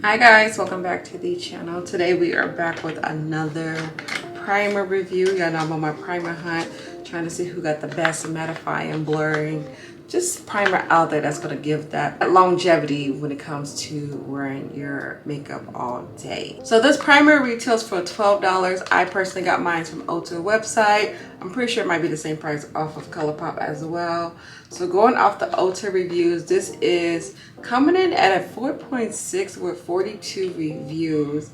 Hi guys, welcome back to the channel. Today we are back with another primer review. Y'all know I'm on my primer hunt, trying to see who got the best mattifying, blurring, just primer out there that's going to give that longevity when it comes to wearing your makeup all day. So this primer retails for $12. I personally got mine from Ulta website. I'm pretty sure it might be the same price off of Colourpop as well. So going off the Ulta reviews, this is coming in at a 4.6 with 42 reviews.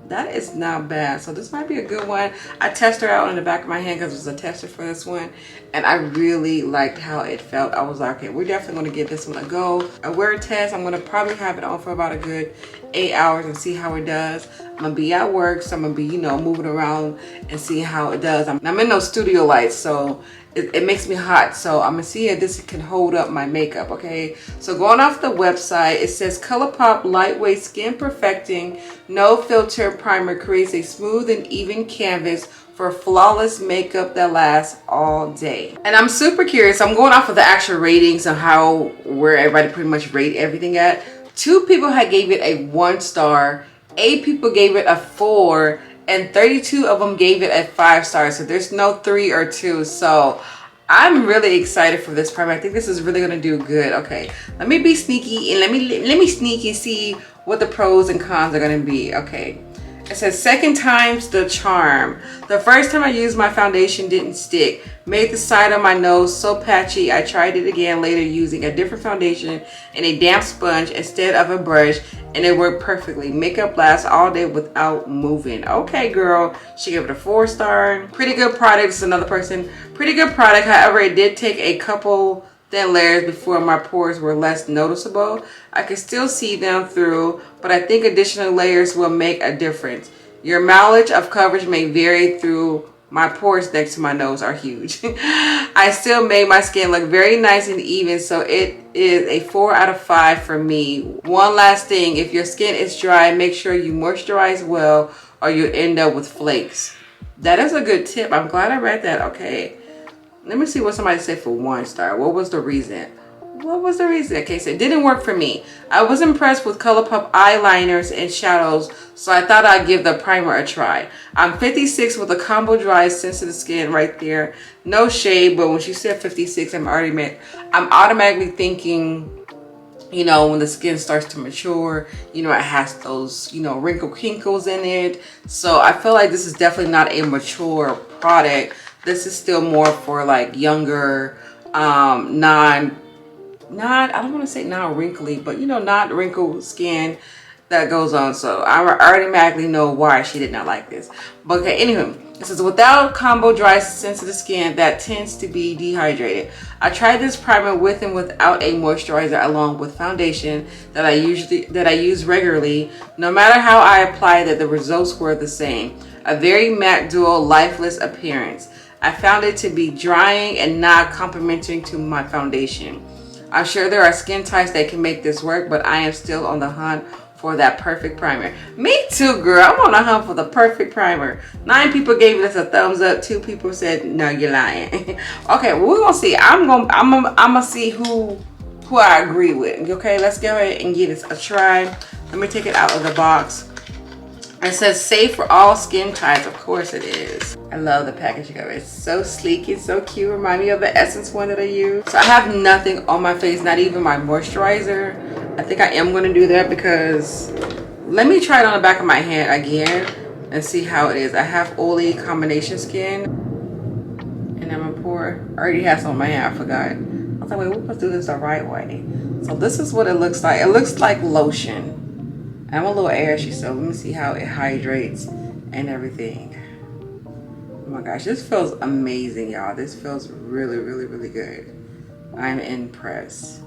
That is not bad. So this might be a good one. I tested her out on the back of my hand because it was a tester for this one, and I really liked how it felt. I was like, okay, we're definitely going to give this one a go. A wear test, I'm going to probably have it on for about a good 8 hours and see how it does. I'm going to be at work, so I'm going to be, you know, moving around and see how it does. I'm in no studio lights, so it makes me hot, so I'm gonna see if this can hold up my makeup. Okay, so going off the website, it says Colourpop lightweight skin perfecting no filter primer creates a smooth and even canvas for flawless makeup that lasts all day. And I'm super curious. I'm going off of the actual ratings of where everybody pretty much rate everything at. 2 people had gave it a 1 star, 8 people gave it a 4, and 32 of them gave it a 5 stars. So there's no 3 or 2. So I'm really excited for this primer. I think this is really gonna do good. Okay, let me be sneaky and let me sneak and see what the pros and cons are gonna be. Okay, it says second time's the charm. The first time I used my foundation didn't stick. Made the side of my nose so patchy. I tried it again later using a different foundation and a damp sponge instead of a brush, and it worked perfectly. Makeup lasts all day without moving. Okay, girl. She gave it a 4 star. Pretty good product. This is another person. Pretty good product. However, it did take a couple thin layers before my pores were less noticeable. I can still see them through, but I think additional layers will make a difference. Your mileage of coverage may vary through. My pores next to my nose are huge. I still made my skin look very nice and even, so it is a 4 out of 5 for me. One last thing, if your skin is dry, make sure you moisturize well or you'll end up with flakes. That is a good tip. I'm glad I read that. Okay, let me see what somebody said for 1 star. What was the reason? What was the reason? Okay, so it didn't work for me. I was impressed with Colourpop eyeliners and shadows, so I thought I'd give the primer a try. I'm 56 with a combo dry sensitive skin right there. No shade, but when she said 56, I'm automatically thinking, you know, when the skin starts to mature, you know, it has those, you know, wrinkles in it. So I feel like this is definitely not a mature product. This is still more for like younger, I don't want to say not wrinkly, but you know, not wrinkled skin that goes on. So I automatically know why she did not like this. But okay, anyway, it says without combo dry sensitive skin that tends to be dehydrated. I tried this primer with and without a moisturizer along with foundation that I use regularly. No matter how I applied it, the results were the same. A very matte, dual, lifeless appearance. I found it to be drying and not complementing to my foundation. I'm sure there are skin types that can make this work, but I am still on the hunt for that perfect primer. Me too, girl. I'm on the hunt for the perfect primer. 9 people gave this a thumbs up. 2 people said, no, you're lying. Okay, well, we're gonna see. I'm gonna see who I agree with. Okay, let's go ahead and give this a try. Let me take it out of the box. It says safe for all skin types. Of course it is. I love the packaging of it. It's so sleek and so cute. Remind me of the Essence one that I use. So I have nothing on my face, not even my moisturizer. I think I am going to do that because let me try it on the back of my hand again and see how it is. I have oily combination skin and I'm gonna pour. I already have some on my hand. I forgot. I was like, wait, we must do this the right way. So this is what it looks like. It looks like lotion. I'm a little ashy, so let me see how it hydrates and everything. Oh my gosh, this feels amazing, y'all. This feels really, really, really good. I'm impressed.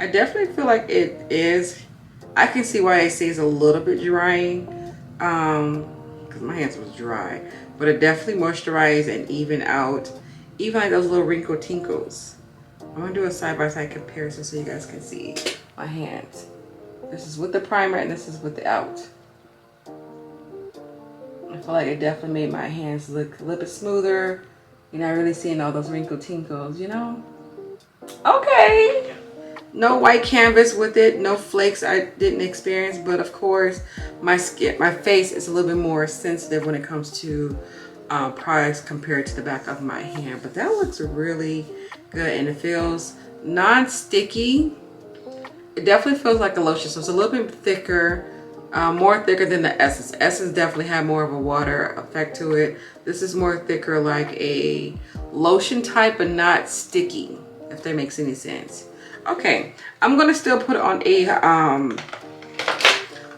I definitely feel like it is. I can see why it stays a little bit drying, because my hands was dry. But it definitely moisturized and even out, even like those little wrinkle tinkles. I'm gonna do a side-by-side comparison so you guys can see my hands. This is with the primer and this is with the out. I feel like it definitely made my hands look a little bit smoother. You're not really seeing all those wrinkle tinkles, you know? Okay. No white canvas with it, no flakes I didn't experience, but of course my face is a little bit more sensitive when it comes to products compared to the back of my hand. But that looks really good, and it feels non-sticky. It definitely feels like a lotion, so it's a little bit thicker, more thicker than the Essence. Essence definitely had more of a water effect to it. This is more thicker, like a lotion type, but not sticky, if that makes any sense. Okay, I'm gonna still put it on a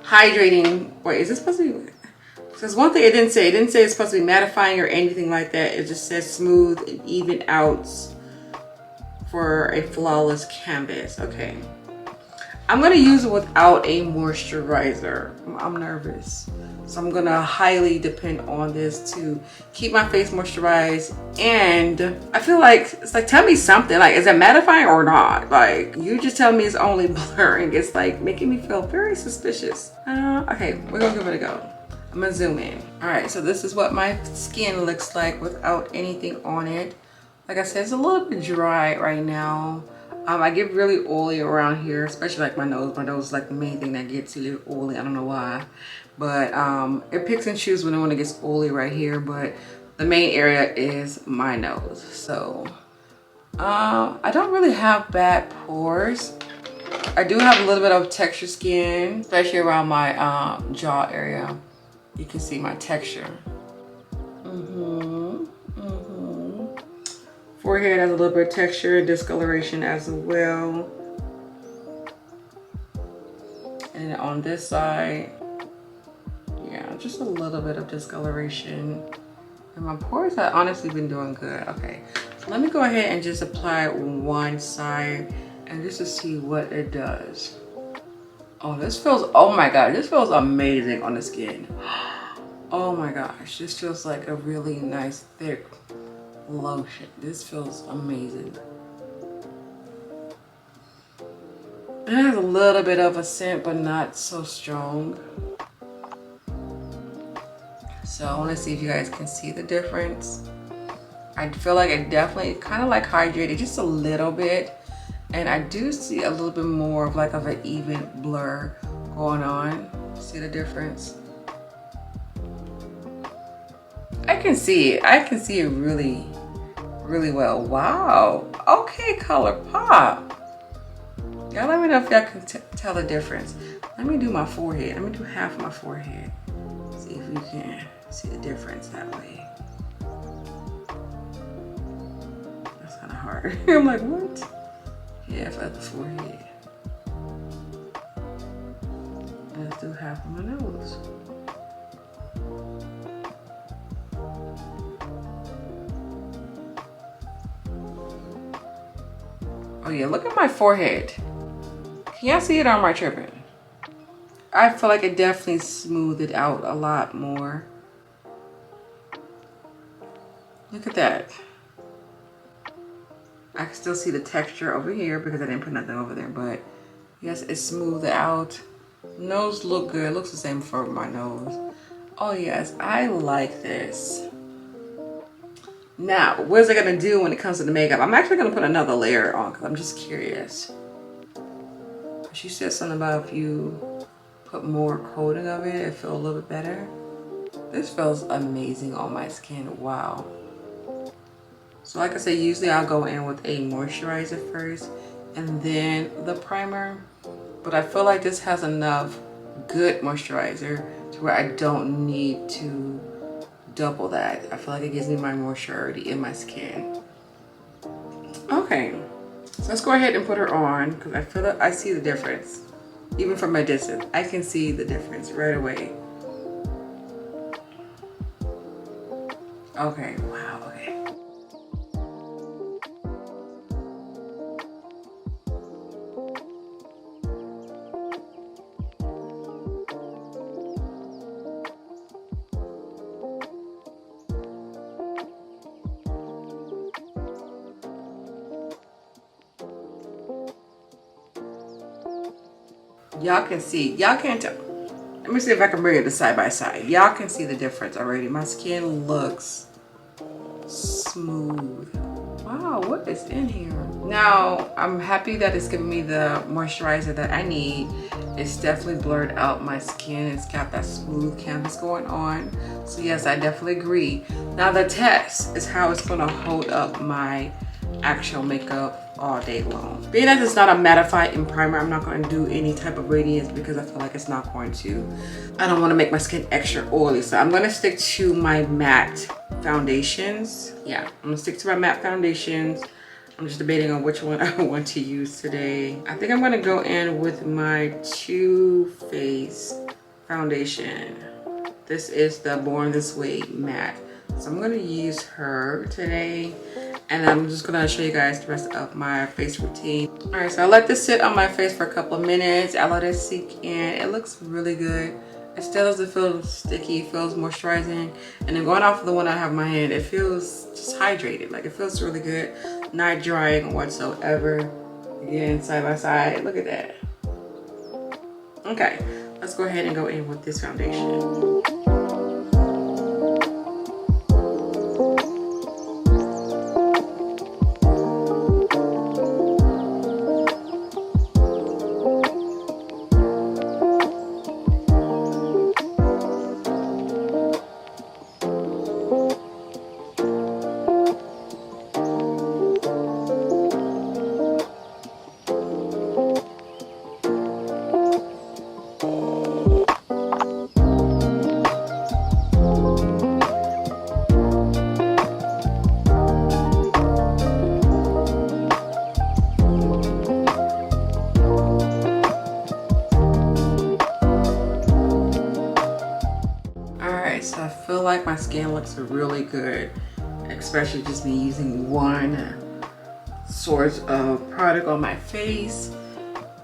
hydrating. Wait, is this supposed to be? Because one thing it didn't say. It didn't say it's supposed to be mattifying or anything like that. It just says smooth and even out for a flawless canvas. Okay, I'm gonna use it without a moisturizer. I'm nervous, so I'm gonna highly depend on this to keep my face moisturized. And I feel like it's like, tell me something. Like, is it mattifying or not? Like, you just tell me it's only blurring. It's like making me feel very suspicious. Okay, we're gonna give it a go. I'm gonna zoom in. All right, so this is what my skin looks like without anything on it. Like I said, it's a little bit dry right now. I get really oily around here, especially like my nose. My nose is like the main thing that gets really oily. I don't know why, but it picks and chooses when it gets oily right here. But the main area is my nose. So I don't really have bad pores. I do have a little bit of textured skin, especially around my jaw area. You can see my texture. Forehead has a little bit of texture, discoloration as well. And on this side, yeah, just a little bit of discoloration. And my pores have honestly been doing good. Okay, so let me go ahead and just apply one side and just to see what it does. Oh, this feels, oh my God, this feels amazing on the skin. Oh my gosh, this feels like a really nice, thick lotion. This feels amazing. It has a little bit of a scent, but not so strong. So I want to see if you guys can see the difference. I feel like it definitely kind of like hydrated just a little bit. And I do see a little bit more of like of an even blur going on. See the difference? I can see it. I can see it really, really well. Wow. Okay, Colourpop. Y'all let me know if y'all can tell the difference. Let me do my forehead. Let me do half my forehead. See if you can see the difference that way. That's kind of hard. I'm like, what? Half of the forehead. Let's do half of my nose. Oh yeah, look at my forehead. Can y'all see it, or am I tripping? I feel like it definitely smoothed it out a lot more. Look at that. I can still see the texture over here because I didn't put nothing over there, but yes, it smoothed it out. Nose look good. It looks the same for my nose. Oh yes, I like this. Now, what is it gonna do when it comes to the makeup? I'm actually gonna put another layer on because I'm just curious. She said something about if you put more coating of it, it feels a little bit better. This feels amazing on my skin. Wow. So like I said, usually I'll go in with a moisturizer first and then the primer. But I feel like this has enough good moisturizer to where I don't need to double that. I feel like it gives me my moisture already in my skin. Okay, so let's go ahead and put her on because I feel like I see the difference. Even from my distance, I can see the difference right away. Okay, wow, okay. Y'all can see, y'all can't tell. Let me see if I can bring it to side by side. Y'all can see the difference already. My skin looks smooth. Wow, what is in here? Now, I'm happy that it's giving me the moisturizer that I need. It's definitely blurred out my skin. It's got that smooth canvas going on. So yes, I definitely agree. Now the test is how it's gonna hold up my actual makeup all day long. Being that it's not a mattifying primer, I'm not gonna do any type of radiance because I feel like it's not going to. I don't wanna make my skin extra oily. So I'm gonna stick to my matte foundations. Yeah, I'm gonna stick to my matte foundations. I'm just debating on which one I want to use today. I think I'm gonna go in with my Too Faced foundation. This is the Born This Way matte. So I'm gonna use her today. And I'm just gonna show you guys the rest of my face routine. All right, so I let this sit on my face for a couple of minutes. I let it sink in. It looks really good. It still doesn't feel sticky, it feels moisturizing. And then going off of the one I have in my hand, it feels just hydrated. Like it feels really good, not drying whatsoever. Again, side by side, look at that. Okay, let's go ahead and go in with this foundation. So I feel like my skin looks really good, especially just me using one source of product on my face.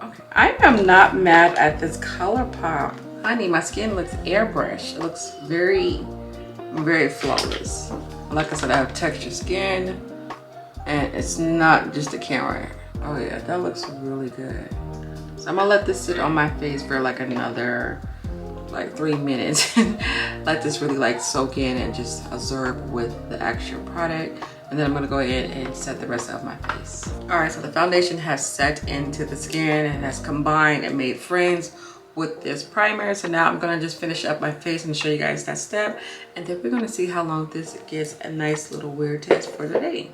Okay, I am not mad at this Colourpop. Honey, my skin looks airbrushed. It looks very, very flawless. Like I said, I have textured skin and it's not just the camera. Oh yeah, that looks really good. So I'm gonna let this sit on my face for like another 3 minutes. Let this really like soak in and just absorb with the actual product. And then I'm gonna go ahead and set the rest of my face. All right, so the foundation has set into the skin and has combined and made friends with this primer. So now I'm gonna just finish up my face and show you guys that step. And then we're gonna see how long this gets a nice little wear test for the day.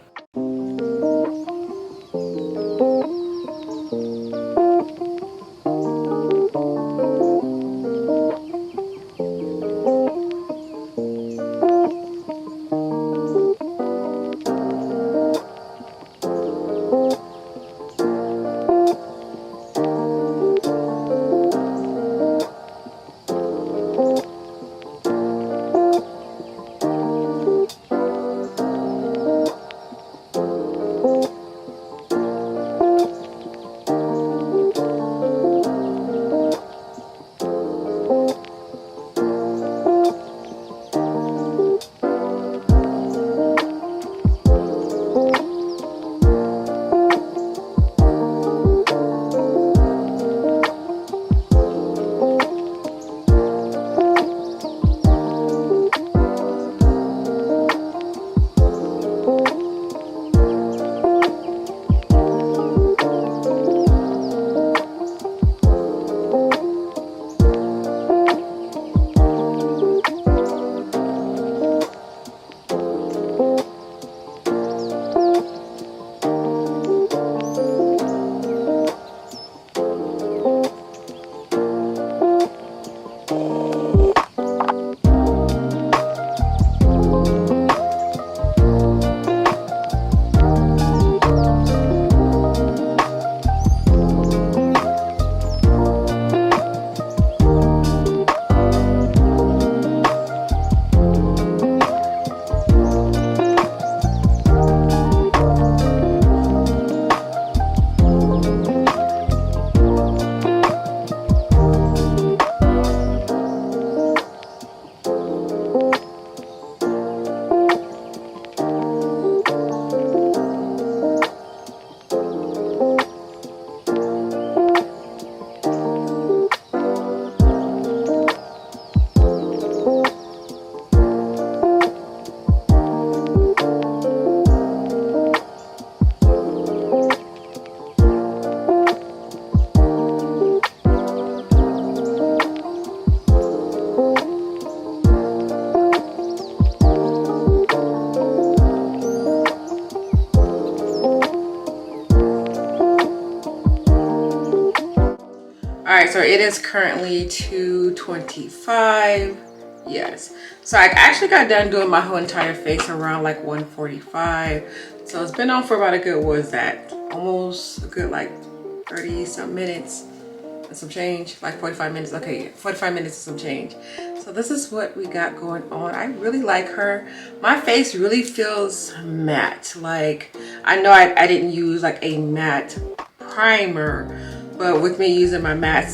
is currently 2:25. Yes, so I actually got done doing my whole entire face around like 1:45. So it's been on for about a good, what is that, almost a good like 30 some minutes and some change, like 45 minutes. Okay, 45 minutes and some change. So this is what we got going on. I really like her. My face really feels matte. Like, I know I didn't use like a matte primer, but with me using my matte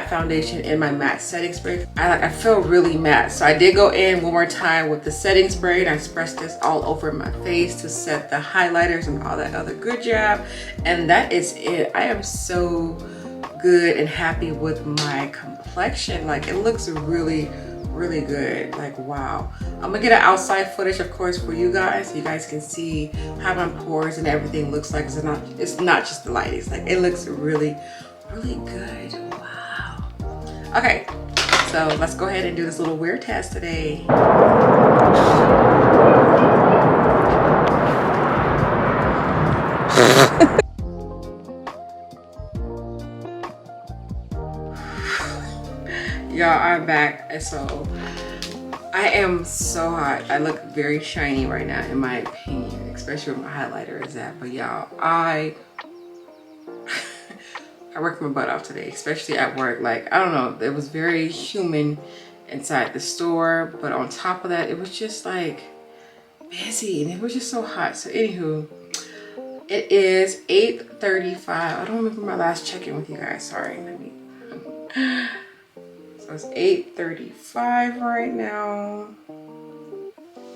foundation and my matte setting spray, I feel really matte. So I did go in one more time with the setting spray, and I pressed this all over my face to set the highlighters and all that other good job. And that is it. I am so good and happy with my complexion. Like, it looks really good. Like, wow. I'm gonna get an outside footage, of course, for you guys, so you guys can see how my pores and everything looks like. It's not just the light. It's like, it looks really good. Wow. Okay, so let's go ahead and do this little wear test today. Y'all, I'm back. So I am so hot. I look very shiny right now, in my opinion, especially where my highlighter is at. But y'all, I worked my butt off today, especially at work. Like, I don't know, it was very humid inside the store, but on top of that, it was just like busy, and it was just so hot. So anywho, it is 8:35. I don't remember my last check-in with you guys. Sorry. So it's 8:35 right now.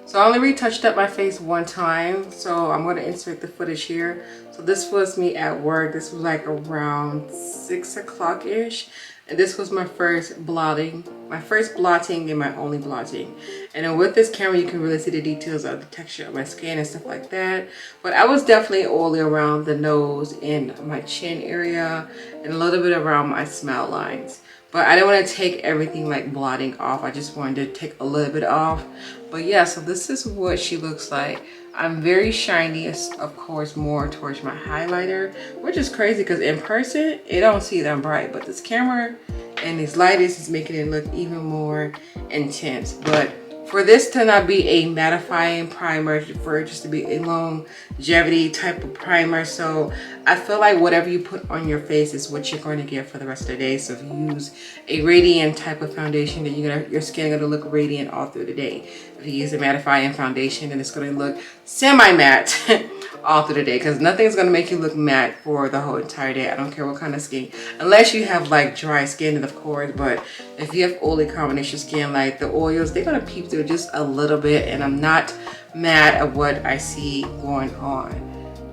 So I only retouched up my face one time, so I'm going to insert the footage here. So this was me at work. This was like around 6 o'clock ish, and this was my first blotting and my only blotting. And then with this camera, you can really see the details of the texture of my skin and stuff like that. But I was definitely oily around the nose and my chin area, and a little bit around my smile lines. But I didn't want to take everything like blotting off. I just wanted to take a little bit off. But yeah, so this is what she looks like. I'm very shiny, of course, more towards my highlighter, which is crazy because in person, it don't see that bright. But this camera and these lighters is making it look even more intense. But for this to not be a mattifying primer, for it just to be a longevity type of primer, so I feel like whatever you put on your face is what you're going to get for the rest of the day. So if you use a radiant type of foundation, then your skin gonna look radiant all through the day. If you use a mattifying foundation, then it's gonna look semi-matte all through the day, because nothing's gonna make you look matte for the whole entire day. I don't care what kind of skin, unless you have like dry skin, and of course. But if you have oily combination skin, like the oils, they're gonna peep through just a little bit, and I'm not mad at what I see going on.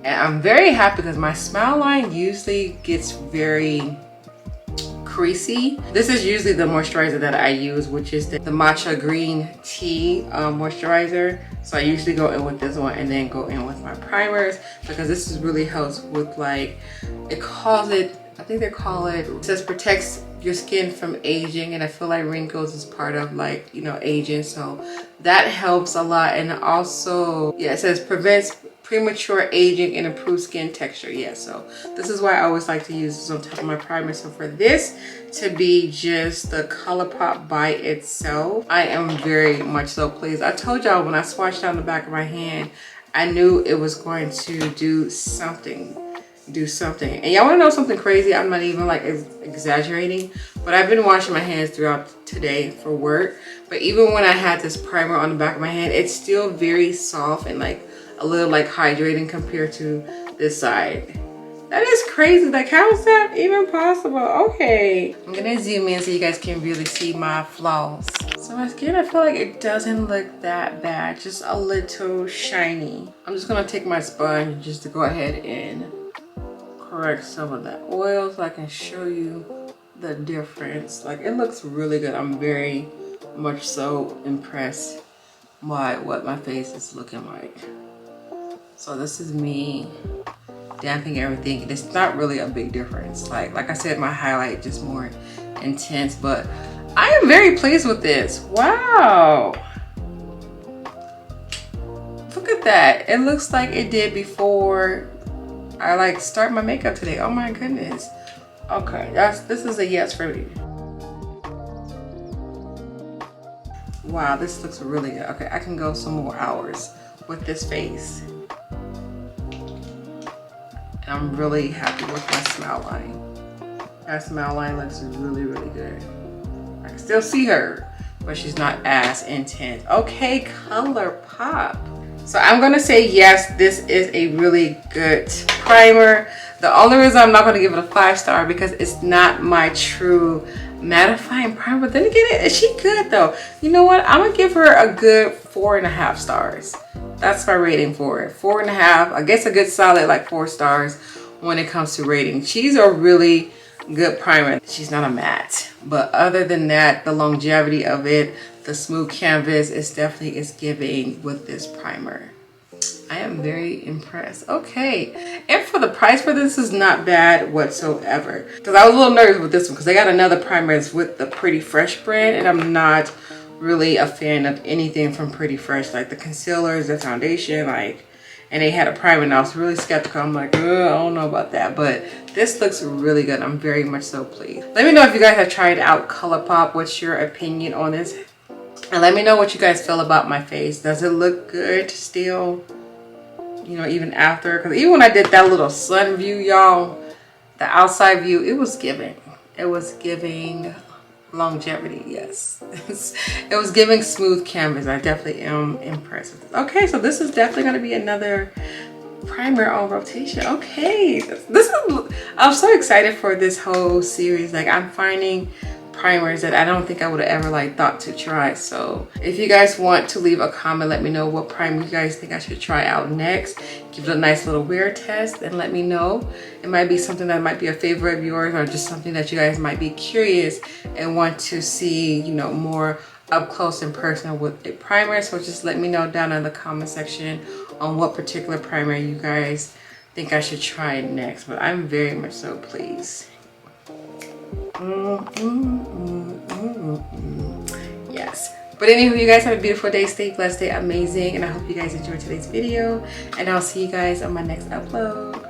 And I'm very happy because my smile line usually gets very creasy. This is usually the moisturizer that I use, which is the matcha green tea moisturizer. So I usually go in with this one and then go in with my primers, because this is really helps with, like, it calls it, I think they call it says protects your skin from aging, and I feel like wrinkles is part of, like, you know, aging, so that helps a lot. And also, yeah, it says prevents premature aging and improves skin texture. Yeah, so this is why I always like to use this on top of my primer. So for this to be just the Colourpop by itself, I am very much so pleased. I told y'all when I swatched down the back of my hand, I knew it was going to do something. And y'all want to know something crazy? I'm not even like exaggerating, but I've been washing my hands throughout today for work. But even when I had this primer on the back of my hand, it's still very soft and like a little like hydrating compared to this side. That is crazy. Like, how is that even possible? Okay, I'm gonna zoom in so you guys can really see my flaws. So my skin, I feel like it doesn't look that bad, just a little shiny. I'm just gonna take my sponge just to go ahead and correct some of that oil so I can show you the difference. Like, it looks really good. I'm very much so impressed by what my face is looking like. So this is me damping everything, and it's not really a big difference. Like I said, my highlight just more intense, but I am very pleased with this. Wow, look at that. It looks like it did before I like start my makeup today. Oh my goodness. Okay, this is a yes for me. Wow, this looks really good. Okay, I can go some more hours with this face. And I'm really happy with my smile line. That smile line looks really, really good. I can still see her, but she's not as intense. Okay, Colourpop. So I'm gonna say yes, this is a really good primer. The only reason I'm not gonna give it a 5-star because it's not my true mattifying primer. But then again, is she good though? You know what? I'm gonna give her a good 4.5 stars. That's my rating for it. 4.5. I guess a good solid like 4 stars when it comes to rating. She's a really good primer. She's not a matte, but other than that, the longevity of it, the smooth canvas, is definitely giving with this primer. I am very impressed. Okay, and for the price for this is not bad whatsoever, because I was a little nervous with this one because I got another primer with the Pretty Fresh brand, and I'm not really a fan of anything from Pretty Fresh, like the concealers, the foundation, like, and they had a primer and I was really skeptical. I'm like, I don't know about that, but this looks really good. I'm very much so pleased. Let me know if you guys have tried out Colourpop. What's your opinion on this? And let me know what you guys feel about my face. Does it look good still? You know, even after, because even when I did that little sun view, y'all, the outside view, it was giving. It was giving longevity, yes. It was giving smooth canvas. I definitely am impressed with this. Okay, so this is definitely going to be another primer on rotation. Okay, this is, I'm so excited for this whole series. Like, I'm finding primers that I don't think I would have ever like thought to try. So if you guys want to leave a comment, let me know what primer you guys think I should try out next. Give it a nice little wear test and let me know. It might be something that might be a favorite of yours, or just something that you guys might be curious and want to see, you know, more up close and personal with a primer. So just let me know down in the comment section on what particular primer you guys think I should try next. But I'm very much so pleased. Yes. But anywho, you guys have a beautiful day. Stay blessed, stay amazing, and I hope you guys enjoyed today's video, and I'll see you guys on my next upload.